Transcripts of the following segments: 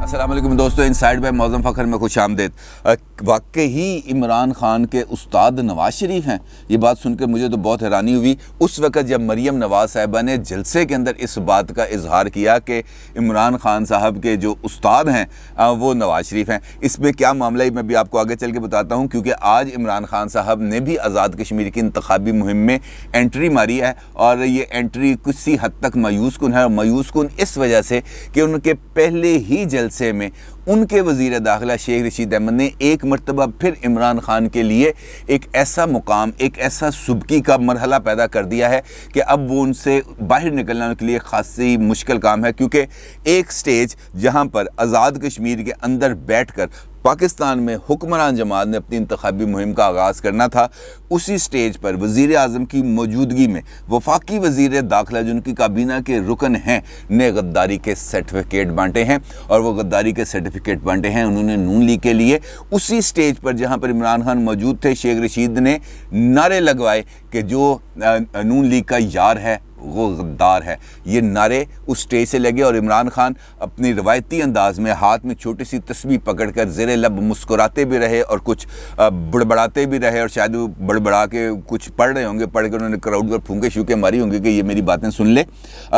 السلام علیکم دوستو، انسائیڈ بائی معظم فخر میں خوش آمدید۔ واقعی عمران خان کے استاد نواز شریف ہیں؟ یہ بات سن کے مجھے تو بہت حیرانی ہوئی اس وقت جب مریم نواز صاحبہ نے جلسے کے اندر اس بات کا اظہار کیا کہ عمران خان صاحب کے جو استاد ہیں وہ نواز شریف ہیں۔ اس میں کیا معاملہ ہے میں بھی آپ کو آگے چل کے بتاتا ہوں، کیونکہ آج عمران خان صاحب نے بھی آزاد کشمیر کی انتخابی مہم میں انٹری ماری ہے، اور یہ انٹری کسی حد تک مایوس کن ہے، اور مایوس کن اس وجہ سے کہ ان کے پہلے ہی جلسے میں ان کے وزیر داخلہ شیخ رشید احمد نے ایک مرتبہ پھر عمران خان کے لیے ایک ایسا مقام، ایک ایسا سبکی کا مرحلہ پیدا کر دیا ہے کہ اب وہ ان سے باہر نکلنا ان کے لیے خاصی مشکل کام ہے، کیونکہ ایک سٹیج جہاں پر آزاد کشمیر کے اندر بیٹھ کر پاکستان میں حکمران جماعت نے اپنی انتخابی مہم کا آغاز کرنا تھا، اسی سٹیج پر وزیر اعظم کی موجودگی میں وفاقی وزیر داخلہ جو ان کی کابینہ کے رکن ہیں نے غداری کے سرٹیفکیٹ بانٹے ہیں، اور وہ غداری کے سرٹیفکیٹ بانٹے ہیں انہوں نے نون لیگ کے لیے۔ اسی سٹیج پر جہاں پر عمران خان موجود تھے، شیخ رشید نے نعرے لگوائے کہ جو نون لیگ کا یار ہے وہ غدار ہے۔ یہ نعرے اس سٹیج سے لگے، اور عمران خان اپنی روایتی انداز میں ہاتھ میں چھوٹی سی تسبیح پکڑ کر زیر لب مسکراتے بھی رہے اور کچھ بڑبڑاتے بھی رہے، اور شاید وہ بڑبڑا کے کچھ پڑھ رہے ہوں گے، پڑھ کر انہوں نے کراؤڈ پر پھونکے شوکے ماری ہوں گے کہ یہ میری باتیں سن لے،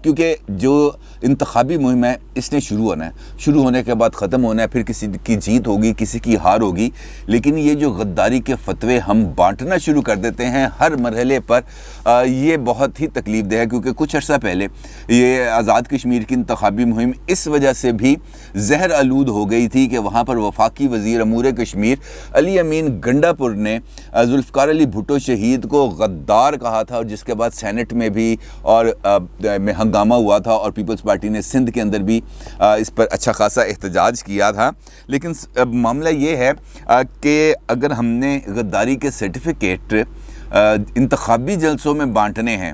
کیونکہ جو انتخابی مہم ہے اس نے شروع ہونا ہے، شروع ہونے کے بعد ختم ہونا ہے، پھر کسی کی جیت ہوگی کسی کی ہار ہوگی، لیکن یہ جو غداری کے فتوے ہم بانٹنا شروع کر دیتے ہیں ہر مرحلے پر، یہ بہت ہی تکلیف دہ ہے، کیونکہ کچھ عرصہ پہلے یہ آزاد کشمیر کی انتخابی مہم اس وجہ سے بھی زہر آلود ہو گئی تھی کہ وہاں پر وفاقی وزیر امور کشمیر علی امین گنڈا پور نے ذوالفقار علی بھٹو شہید کو غدار کہا تھا، اور جس کے بعد سینٹ میں بھی اور میں ہنگامہ ہوا تھا، اور پیپلز پارٹی نے سندھ کے اندر بھی اس پر اچھا خاصا احتجاج کیا تھا۔ لیکن معاملہ یہ ہے کہ اگر ہم نے غداری کے سرٹیفکیٹ انتخابی جلسوں میں بانٹنے ہیں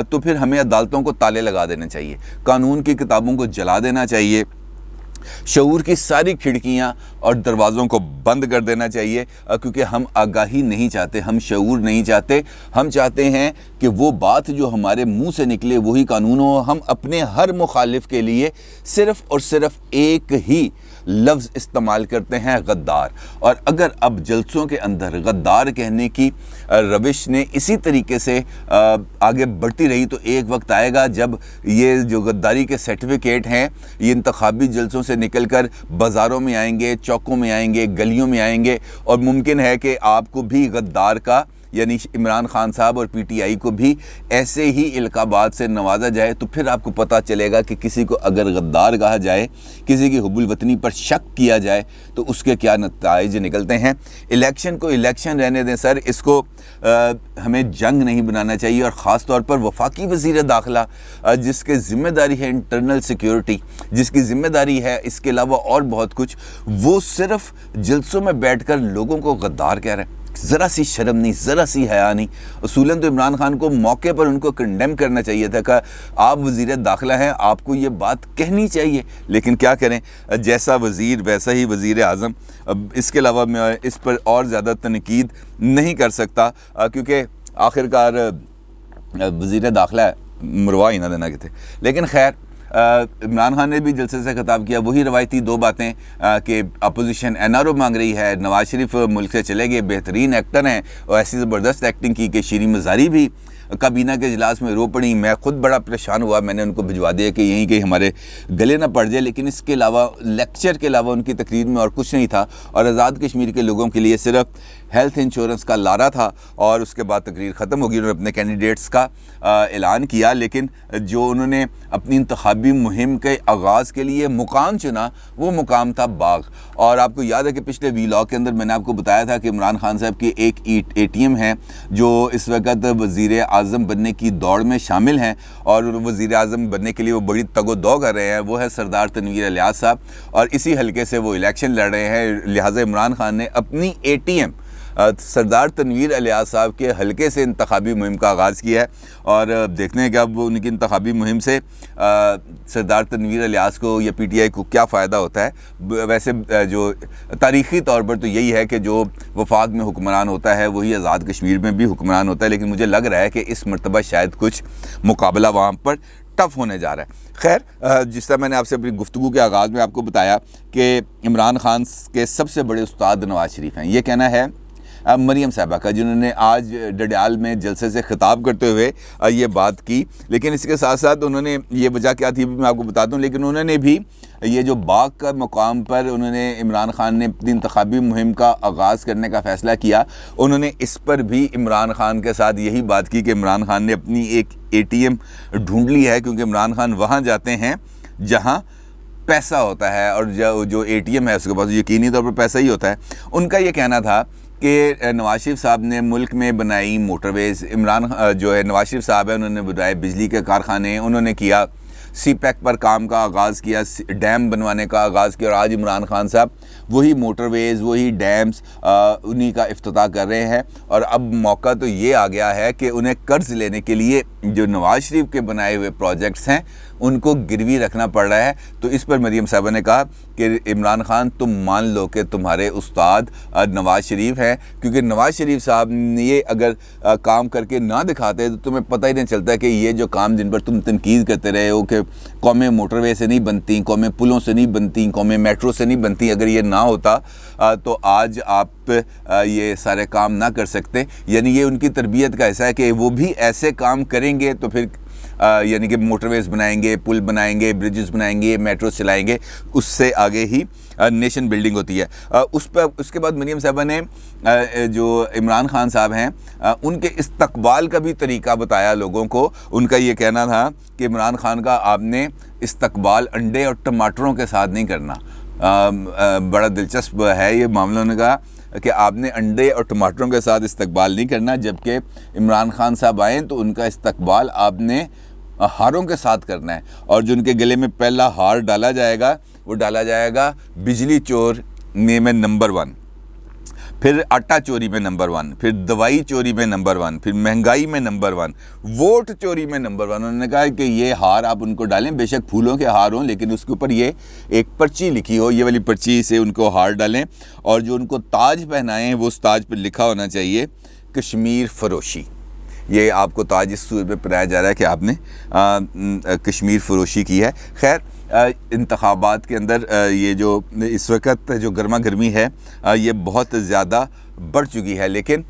تو پھر ہمیں عدالتوں کو تالے لگا دینا چاہیے، قانون کی کتابوں کو جلا دینا چاہیے، شعور کی ساری کھڑکیاں اور دروازوں کو بند کر دینا چاہیے، کیونکہ ہم آگاہی نہیں چاہتے، ہم شعور نہیں چاہتے، ہم چاہتے ہیں کہ وہ بات جو ہمارے منہ سے نکلے وہی قانون ہو۔ ہم اپنے ہر مخالف کے لیے صرف اور صرف ایک ہی لفظ استعمال کرتے ہیں، غدار، اور اگر اب جلسوں کے اندر غدار کہنے کی روش نے اسی طریقے سے آگے بڑھتی رہی تو ایک وقت آئے گا جب یہ جو غداری کے سرٹیفکیٹ ہیں یہ انتخابی جلسوں سے نکل کر بازاروں میں آئیں گے، چوکوں میں آئیں گے، گلیوں میں آئیں گے، اور ممکن ہے کہ آپ کو بھی غدار کا یعنی عمران خان صاحب اور پی ٹی آئی کو بھی ایسے ہی القابات سے نوازا جائے، تو پھر آپ کو پتہ چلے گا کہ کسی کو اگر غدار کہا جائے، کسی کی حب الوطنی پر شک کیا جائے تو اس کے کیا نتائج نکلتے ہیں۔ الیکشن کو الیکشن رہنے دیں سر، اس کو ہمیں جنگ نہیں بنانا چاہیے، اور خاص طور پر وفاقی وزیر داخلہ جس کے ذمہ داری ہے انٹرنل سیکیورٹی، جس کی ذمہ داری ہے اس کے علاوہ اور بہت کچھ، وہ صرف جلسوں میں بیٹھ کر لوگوں کو غدار کہہ رہے ہیں۔ ذرا سی شرم نہیں، ذرا سی حیا نہیں۔ اصولاً تو عمران خان کو موقع پر ان کو کنڈیم کرنا چاہیے تھا کہ آپ وزیر داخلہ ہیں، آپ کو یہ بات کہنی چاہیے، لیکن کیا کریں، جیسا وزیر ویسا ہی وزیر اعظم۔ اب اس کے علاوہ میں اس پر اور زیادہ تنقید نہیں کر سکتا، کیونکہ آخرکار وزیر داخلہ مروا ہی نہ دینا کہ تھے۔ لیکن خیر، عمران خان نے بھی جلسے سے خطاب کیا، وہی روایتی دو باتیں کہ اپوزیشن این آر او مانگ رہی ہے، نواز شریف ملک سے چلے گئے، بہترین ایکٹر ہیں، اور ایسی زبردست ایکٹنگ کی کہ شیریں مزاری بھی کابینہ کے اجلاس میں رو پڑی۔ میں خود بڑا پریشان ہوا، میں نے ان کو بھجوا دیا کہ یہیں کہیں ہمارے گلے نہ پڑ جائے، لیکن اس کے علاوہ لیکچر کے علاوہ ان کی تقریر میں اور کچھ نہیں تھا، اور آزاد کشمیر کے لوگوں کے لیے صرف ہیلتھ انشورنس کا لارا تھا، اور اس کے بعد تقریر ختم ہوگی، انہوں نے اپنے کینڈیڈیٹس کا اعلان کیا، لیکن جو انہوں نے اپنی انتخابی مہم کے آغاز کے لیے مقام چنا وہ مقام تھا باغ۔ اور آپ کو یاد ہے کہ پچھلے ویلاگ کے اندر میں نے آپ کو بتایا تھا کہ عمران خان صاحب کی ایک اے ٹی ایم ہے جو اس وقت وزیر اعظم بننے کی دوڑ میں شامل ہیں، اور وزیر اعظم بننے کے لیے وہ بڑی تگ و دو کر رہے ہیں، وہ ہے سردار تنویر الیاس صاحب، اور اسی حلقے سے وہ الیکشن لڑ رہے ہیں، لہٰذا عمران خان نے اپنی اے ٹی ایم سردار تنویر الیاس صاحب کے حلقے سے انتخابی مہم کا آغاز کیا ہے، اور دیکھتے ہیں کہ اب ان کی انتخابی مہم سے سردار تنویر الیاس کو یا پی ٹی آئی کو کیا فائدہ ہوتا ہے۔ ویسے جو تاریخی طور پر تو یہی ہے کہ جو وفاق میں حکمران ہوتا ہے وہی آزاد کشمیر میں بھی حکمران ہوتا ہے، لیکن مجھے لگ رہا ہے کہ اس مرتبہ شاید کچھ مقابلہ وہاں پر ٹف ہونے جا رہا ہے۔ خیر، جس طرح میں نے آپ سے اپنی گفتگو کے آغاز میں آپ کو بتایا کہ عمران خان کے سب سے بڑے استاد نواز شریف ہیں، یہ کہنا ہے مریم صاحبہ کا، جنہوں نے آج ڈڈیال میں جلسے سے خطاب کرتے ہوئے یہ بات کی۔ لیکن اس کے ساتھ ساتھ انہوں نے یہ وجہ کیا تھی میں آپ کو بتا دوں، لیکن انہوں نے بھی یہ جو باغ کا مقام پر انہوں نے عمران خان نے اپنی انتخابی مہم کا آغاز کرنے کا فیصلہ کیا، انہوں نے اس پر بھی عمران خان کے ساتھ یہی بات کی کہ عمران خان نے اپنی ایک ATM ڈھونڈ لی ہے، کیونکہ عمران خان وہاں جاتے ہیں جہاں پیسہ ہوتا ہے، اور جو ATM ہے اس کے پاس یقینی طور پر پیسہ ہی ہوتا ہے۔ ان کا یہ کہنا تھا کہ نواز شریف صاحب نے ملک میں بنائی موٹر ویز، جو ہے نواز شریف صاحب ہے انہوں نے بنائے بجلی کے کارخانے، انہوں نے کیا سی پیک پر کام کا آغاز کیا، ڈیم بنوانے کا آغاز کیا، اور آج عمران خان صاحب وہی موٹر ویز، وہی ڈیمز انہی کا افتتاح کر رہے ہیں۔ اور اب موقع تو یہ آ گیا ہے کہ انہیں قرض لینے کے لیے جو نواز شریف کے بنائے ہوئے پروجیکٹس ہیں ان کو گروی رکھنا پڑ رہا ہے۔ تو اس پر مریم صاحبہ نے کہا کہ عمران خان تم مان لو کہ تمہارے استاد نواز شریف ہیں، کیونکہ نواز شریف صاحب یہ اگر کام کر کے نہ دکھاتے تو تمہیں پتہ ہی نہیں چلتا کہ یہ جو کام جن پر تم تنقید کرتے رہے ہو کہ قومیں موٹر وے سے نہیں بنتی، قومیں پلوں سے نہیں بنتی، قومیں میٹرو سے نہیں بنتی، اگر یہ نہ ہوتا تو آج آپ یہ سارے کام نہ کر سکتے۔ یعنی یہ ان کی تربیت کا حصہ ہے کہ وہ بھی ایسے کام کریں گے تو پھر یعنی کہ موٹر ویز بنائیں گے، پل بنائیں گے، بریجز بنائیں گے، میٹرو چلائیں گے، اس سے آگے ہی نیشن بلڈنگ ہوتی ہے۔ اس کے بعد مریم صاحبہ نے جو عمران خان صاحب ہیں ان کے استقبال کا بھی طریقہ بتایا لوگوں کو۔ ان کا یہ کہنا تھا کہ عمران خان کا آپ نے استقبال انڈے اور ٹماٹروں کے ساتھ نہیں کرنا۔ بڑا دلچسپ ہے یہ معاملہ، انہوں نے کہا کہ آپ نے انڈے اور ٹماٹروں کے ساتھ استقبال نہیں کرنا، جبکہ عمران خان صاحب آئیں تو ان کا استقبال آپ نے ہاروں کے ساتھ کرنا ہے، اور جو ان کے گلے میں پہلا ہار ڈالا جائے گا وہ ڈالا جائے گا بجلی چور میں نمبر 1، پھر آٹا چوری میں نمبر 1، پھر دوائی چوری میں نمبر 1، پھر مہنگائی میں نمبر 1، ووٹ چوری میں نمبر 1۔ انہوں نے کہا کہ یہ ہار آپ ان کو ڈالیں، بے شک پھولوں کے ہار ہوں لیکن اس کے اوپر یہ ایک پرچی لکھی ہو، یہ والی پرچی سے ان کو ہار ڈالیں، اور جو ان کو تاج پہنائیں وہ اس تاج پہ لکھا ہونا چاہیے کشمیر فروشی۔ یہ آپ کو تاج اس صورت پہ پہنایا جا رہا ہے کہ آپ نے کشمیر فروشی کی ہے۔ خیر، انتخابات کے اندر یہ جو اس وقت جو گرما گرمی ہے یہ بہت زیادہ بڑھ چکی ہے، لیکن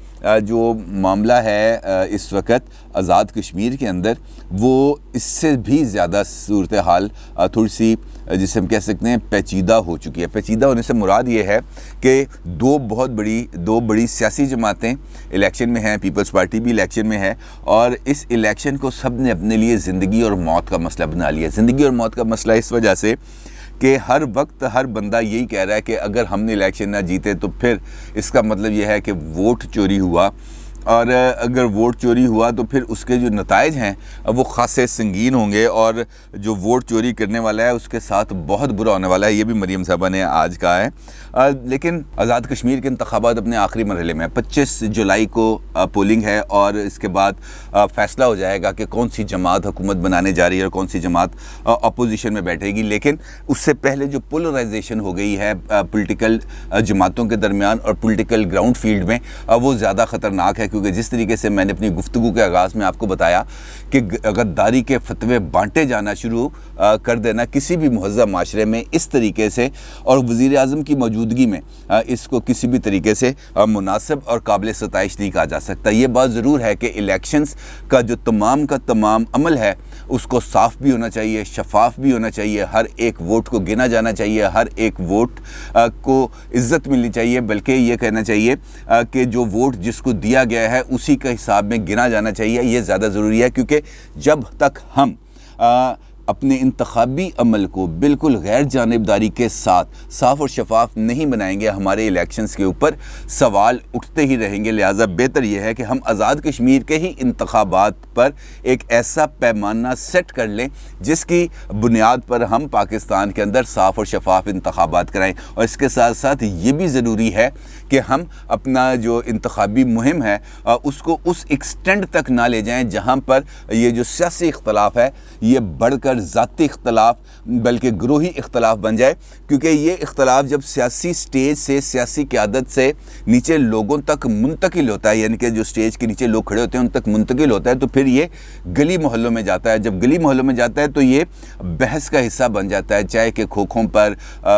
جو معاملہ ہے اس وقت آزاد کشمیر کے اندر وہ اس سے بھی زیادہ صورتحال تھوڑی سی جسے ہم کہہ سکتے ہیں پیچیدہ ہو چکی ہے۔ پیچیدہ ہونے سے مراد یہ ہے کہ دو بڑی سیاسی جماعتیں الیکشن میں ہیں، پیپلز پارٹی بھی الیکشن میں ہے، اور اس الیکشن کو سب نے اپنے لیے زندگی اور موت کا مسئلہ بنا لیا۔ زندگی اور موت کا مسئلہ اس وجہ سے کہ ہر وقت ہر بندہ یہی کہہ رہا ہے کہ اگر ہم نے الیکشن نہ جیتے تو پھر اس کا مطلب یہ ہے کہ ووٹ چوری ہوا، اور اگر ووٹ چوری ہوا تو پھر اس کے جو نتائج ہیں وہ خاصے سنگین ہوں گے، اور جو ووٹ چوری کرنے والا ہے اس کے ساتھ بہت برا ہونے والا ہے۔ یہ بھی مریم صاحبہ نے آج کہا ہے۔ لیکن آزاد کشمیر کے انتخابات اپنے آخری مرحلے میں 25 جولائی کو پولنگ ہے، اور اس کے بعد فیصلہ ہو جائے گا کہ کون سی جماعت حکومت بنانے جا رہی ہے اور کون سی جماعت اپوزیشن میں بیٹھے گی۔ لیکن اس سے پہلے جو پولرائزیشن ہو گئی ہے پولیٹیکل جماعتوں کے درمیان اور پولیٹیکل گراؤنڈ فیلڈ میں، وہ زیادہ خطرناک ہے، کیونکہ جس طریقے سے میں نے اپنی گفتگو کے آغاز میں آپ کو بتایا کہ غداری کے فتوے بانٹے جانا شروع کر دینا کسی بھی مہذب معاشرے میں اس طریقے سے، اور وزیر اعظم کی موجودگی میں اس کو کسی بھی طریقے سے مناسب اور قابل ستائش نہیں کہا جا سکتا۔ یہ بات ضرور ہے کہ الیکشنز کا جو تمام کا تمام عمل ہے اس کو صاف بھی ہونا چاہیے، شفاف بھی ہونا چاہیے، ہر ایک ووٹ کو گنا جانا چاہیے، ہر ایک ووٹ کو عزت ملنی چاہیے، بلکہ یہ کہنا چاہیے کہ جو ووٹ جس کو دیا گیا ہے اسی کا حساب میں گنا جانا چاہیے۔ یہ زیادہ ضروری ہے، کیونکہ جب تک ہم اپنے انتخابی عمل کو بالکل غیر جانبداری کے ساتھ صاف اور شفاف نہیں بنائیں گے، ہمارے الیکشنز کے اوپر سوال اٹھتے ہی رہیں گے۔ لہٰذا بہتر یہ ہے کہ ہم آزاد کشمیر کے ہی انتخابات پر ایک ایسا پیمانہ سیٹ کر لیں جس کی بنیاد پر ہم پاکستان کے اندر صاف اور شفاف انتخابات کرائیں، اور اس کے ساتھ ساتھ یہ بھی ضروری ہے کہ ہم اپنا جو انتخابی مہم ہے اس کو اس ایکسٹینڈ تک نہ لے جائیں جہاں پر یہ جو سیاسی اختلاف ہے یہ بڑھ کر اندر ذاتی اختلاف بلکہ گروہی اختلاف بن جائے، کیونکہ یہ اختلاف جب سیاسی سٹیج سے، سیاسی قیادت سے نیچے لوگوں تک منتقل ہوتا ہے، یعنی کہ جو سٹیج کے نیچے لوگ کھڑے ہوتے ہیں ان تک منتقل ہوتا ہے، تو پھر یہ گلی محلوں میں جاتا ہے. جب گلی محلوں میں جاتا ہے تو یہ بحث کا حصہ بن جاتا ہے، چائے کے کھوکھوں پر،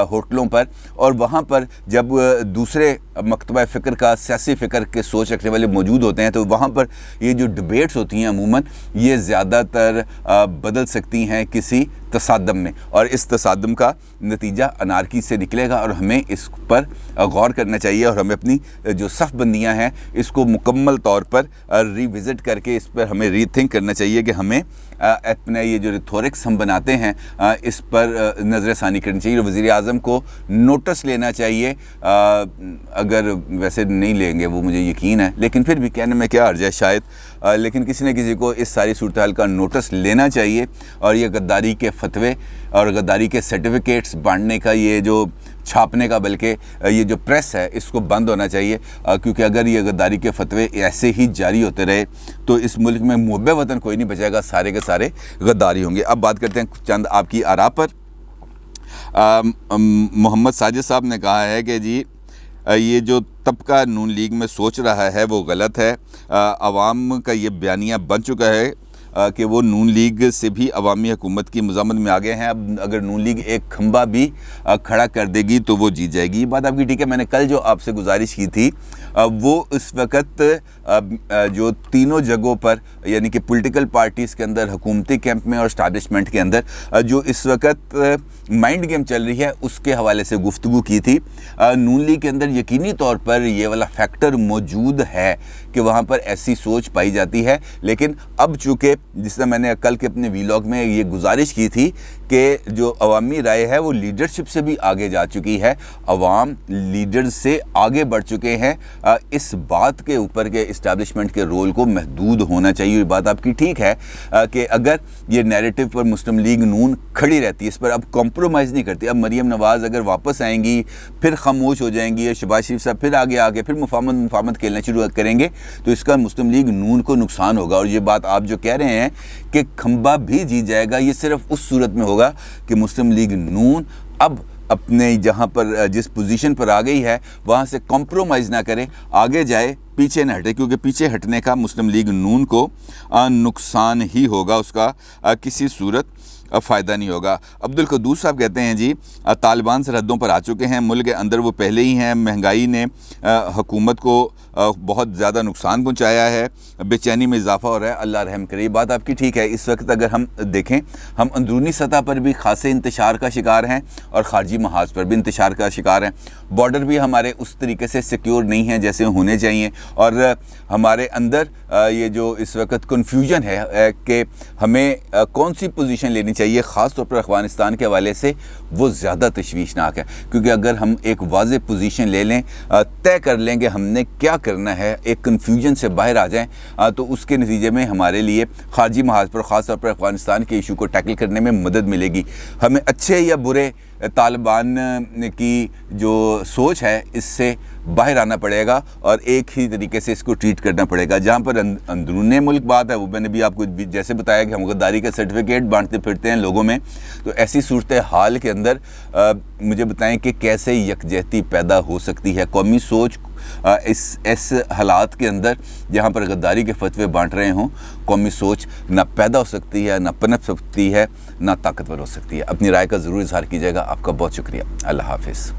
ہوٹلوں پر، اور وہاں پر جب دوسرے مکتبہ فکر کا، سیاسی فکر کے سوچ رکھنے والے موجود ہوتے ہیں تو وہاں پر یہ جو ڈبیٹس ہوتی ہیں عموماً یہ زیادہ تر بدل سکتی ہیں کسی تصادم میں، اور اس تصادم کا نتیجہ انارکی سے نکلے گا، اور ہمیں اس پر غور کرنا چاہیے، اور ہمیں اپنی جو صف بندیاں ہیں اس کو مکمل طور پر ری وزٹ کر کے اس پر ہمیں ری تھنک کرنا چاہیے کہ ہمیں اپنے یہ جو ریتھورکس ہم بناتے ہیں اس پر نظر ثانی کرنی چاہیے. وزیر اعظم کو نوٹس لینا چاہیے، اگر ویسے نہیں لیں گے وہ مجھے یقین ہے، لیکن پھر بھی کہنے میں کیا حرج ہے شاید، لیکن کسی نہ کسی کو اس ساری صورتحال کا نوٹس لینا چاہیے، اور یہ غداری کے فتوے اور غداری کے سرٹیفکیٹس بانٹنے کا، یہ جو چھاپنے کا، بلکہ یہ جو پریس ہے اس کو بند ہونا چاہیے، کیونکہ اگر یہ غداری کے فتوے ایسے ہی جاری ہوتے رہے تو اس ملک میں محب وطن کوئی نہیں بچے گا، سارے کے سارے غداری ہوں گے. اب بات کرتے ہیں چند آپ کی آراء پر. محمد ساجد صاحب نے کہا ہے کہ جی یہ جو طبقہ نون لیگ میں سوچ رہا ہے وہ غلط ہے. عوام کا یہ بیانیہ بن چکا ہے کہ وہ نون لیگ سے بھی عوامی حکومت کی مزاحمت میں آ گئے ہیں. اب اگر نون لیگ ایک کھمبا بھی کھڑا کر دے گی تو وہ جیت جائے گی. یہ بات آپ کی ٹھیک ہے. میں نے کل جو آپ سے گزارش کی تھی وہ اس وقت جو تینوں جگہوں پر، یعنی کہ پولیٹیکل پارٹیز کے اندر، حکومتی کیمپ میں اور اسٹیبلشمنٹ کے اندر جو اس وقت مائنڈ گیم چل رہی ہے اس کے حوالے سے گفتگو کی تھی. نون لیگ کے اندر یقینی طور پر یہ والا فیکٹر موجود ہے کہ وہاں پر ایسی سوچ پائی جاتی ہے، لیکن اب چونکہ جس طرح میں نے کل کے اپنے ویلاگ میں یہ گزارش کی تھی کہ جو عوامی رائے ہے وہ لیڈرشپ سے بھی آگے جا چکی ہے، عوام لیڈر سے آگے بڑھ چکے ہیں. اس بات کے اوپر کہ اسٹیبلشمنٹ کے رول کو محدود ہونا چاہیے. یہ بات آپ کی ٹھیک ہے کہ اگر یہ نیریٹو پر مسلم لیگ نون کھڑی رہتی ہے، اس پر اب کمپرومائز نہیں کرتی. اب مریم نواز اگر واپس آئیں گی پھر خاموش ہو جائیں گی، شہباز شریف صاحب پھر آگے پھر مفاہمت کھیلنا شروع کریں گے تو اس کا مسلم لیگ نون کو نقصان ہوگا. اور یہ بات آپ جو کہہ رہے ہیں کہ کھمبا بھی جیت جائے گا، یہ صرف اس صورت میں ہوگا کہ مسلم لیگ نون اب اپنے جہاں پر جس پوزیشن پر آ گئی ہے وہاں سے کمپرومائز نہ کرے، آگے جائے، پیچھے نہ ہٹے، کیونکہ پیچھے ہٹنے کا مسلم لیگ نون کو نقصان ہی ہوگا، اس کا کسی صورت فائدہ نہیں ہوگا. عبدالقدوس صاحب کہتے ہیں جی طالبان سرحدوں پر آ چکے ہیں، ملک کے اندر وہ پہلے ہی ہیں، مہنگائی نے حکومت کو بہت زیادہ نقصان پہنچایا ہے، بے چینی میں اضافہ ہو رہا ہے، اللہ رحم کرے. یہ بات آپ کی ٹھیک ہے. اس وقت اگر ہم دیکھیں ہم اندرونی سطح پر بھی خاصے انتشار کا شکار ہیں اور خارجی محاذ پر بھی انتشار کا شکار ہیں. بارڈر بھی ہمارے اس طریقے سے سیکیور نہیں ہیں جیسے ہونے چاہیے، اور ہمارے اندر یہ جو اس وقت کنفیوژن ہے کہ ہمیں کون سی پوزیشن لینی چاہیے، خاص طور پر افغانستان کے حوالے سے، وہ زیادہ تشویشناک ہے. کیونکہ اگر ہم ایک واضح پوزیشن لے لیں، طے کر لیں کہ ہم نے کیا کرنا ہے، ایک کنفیوژن سے باہر آ جائیں، تو اس کے نتیجے میں ہمارے لیے خارجی محاذ پر، خاص طور پر افغانستان کے ایشو کو ٹیکل کرنے میں مدد ملے گی. ہمیں اچھے یا برے طالبان کی جو سوچ ہے اس سے باہر آنا پڑے گا اور ایک ہی طریقے سے اس کو ٹریٹ کرنا پڑے گا. جہاں پر اندرون ملک بات ہے، وہ میں نے بھی آپ کو جیسے بتایا کہ ہم غداری کا سرٹیفکیٹ بانٹتے پھرتے ہیں لوگوں میں، تو ایسی صورتحال کے اندر مجھے بتائیں کہ کیسے یکجہتی پیدا ہو سکتی ہے. قومی سوچ اس حالات کے اندر جہاں پر غداری کے فتوے بانٹ رہے ہوں، قومی سوچ نہ پیدا ہو سکتی ہے، نہ پنپ سکتی ہے، نہ طاقتور ہو سکتی ہے. اپنی رائے کا ضرور اظہار کیجیے گا. آپ کا بہت شکریہ. اللہ حافظ.